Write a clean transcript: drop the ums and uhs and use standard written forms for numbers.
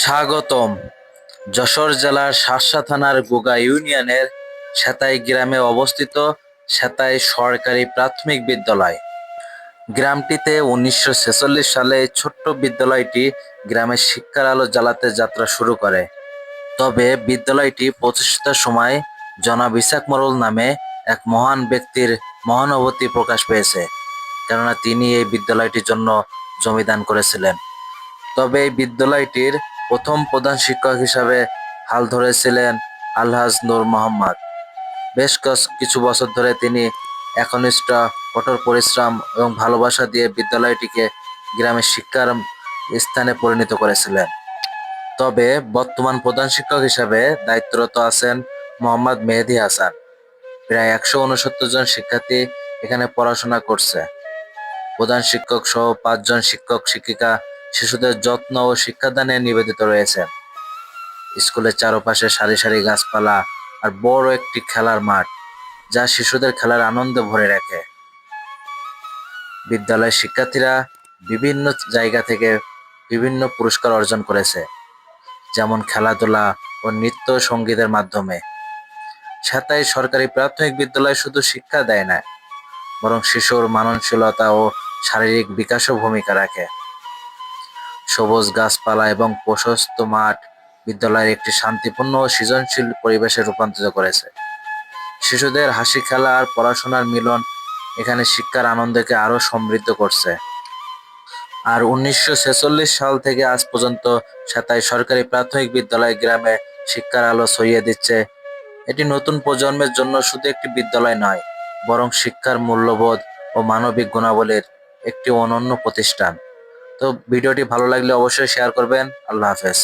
স্বাগতম। যশোর জেলার শার্শা থানার গোগা ইউনিয়নের সেতাই গ্রামে অবস্থিত সেতাই সরকারি প্রাথমিক বিদ্যালয়। গ্রামটিতে ১৯৪৬ সালে এই ছোট্ট বিদ্যালয়টি গ্রামের শিক্ষার আলো জ্বালাতে যাত্রা শুরু করে। তবে বিদ্যালয়টি প্রতিষ্ঠার সময় জনাব ইসাক মোড়ল নামে এক মহান ব্যক্তির মহানুভূতি প্রকাশ পেয়েছে, কেননা তিনি এই বিদ্যালয়টির জন্য জমিদান করেছিলেন। তবে এই বিদ্যালয়টির প্রথম প্রধান শিক্ষক হিসাবে হাল ধরেছিলেন আলহাজ নূর মোহাম্মদ। বেশ কিছু বছর ধরে তিনি একনিষ্ঠ কঠোর পরিশ্রম এবং ভালোবাসা দিয়ে বিদ্যালয়টিকে গ্রামের শিক্ষার স্থানে পরিণত করেছিলেন। তবে বর্তমান প্রধান শিক্ষক হিসাবে দায়িত্বরত আছেন মোহাম্মদ মেহেদী হাসান। প্রায় ১৬৯ জন শিক্ষার্থী এখানে পড়াশোনা করছে। প্রধান শিক্ষক সহ ৫ জন শিক্ষক শিক্ষিকা শিশুদের যত্ন ও শিক্ষাদানে নিবেদিত রয়েছেন। স্কুলের চারপাশে সারি সারি গাছপালা আর বড় একটি খেলার মাঠ, যা শিশুদের খেলার আনন্দে ভরে রাখে। বিদ্যালয়ের শিক্ষার্থীরা বিভিন্ন জায়গা থেকে বিভিন্ন পুরস্কার অর্জন করেছে, যেমন খেলাধুলা ও নৃত্য সঙ্গীতের মাধ্যমে। সেতাই সরকারি প্রাথমিক বিদ্যালয় শুধু শিক্ষা দেয় না, বরং শিশুর মানসিকতা ও শারীরিক বিকাশও ভূমিকা রাখে। সবুজ গাছপালা এবং প্রশস্ত মাঠ বিদ্যালয়ের একটি শান্তিপূর্ণ ও সৃজনশীল পরিবেশে রূপান্তরিত করেছে। শিশুদের হাসি খেলা আর পড়াশোনার মিলন এখানে শিক্ষার আনন্দকে আরো সমৃদ্ধ করছে। আর ১৯৪৬ সাল থেকে আজ পর্যন্ত সেতাই সরকারি প্রাথমিক বিদ্যালয় গ্রামে শিক্ষার আলো ছড়িয়ে দিচ্ছে। এটি নতুন প্রজন্মের জন্য শুধু একটি বিদ্যালয় নয়, বরং শিক্ষার মূল্যবোধ ও মানবিক গুণাবলীর একটি অনন্য প্রতিষ্ঠান। তো ভিডিওটি ভালো লাগলে অবশ্যই শেয়ার করবেন। আল্লাহ হাফেজ।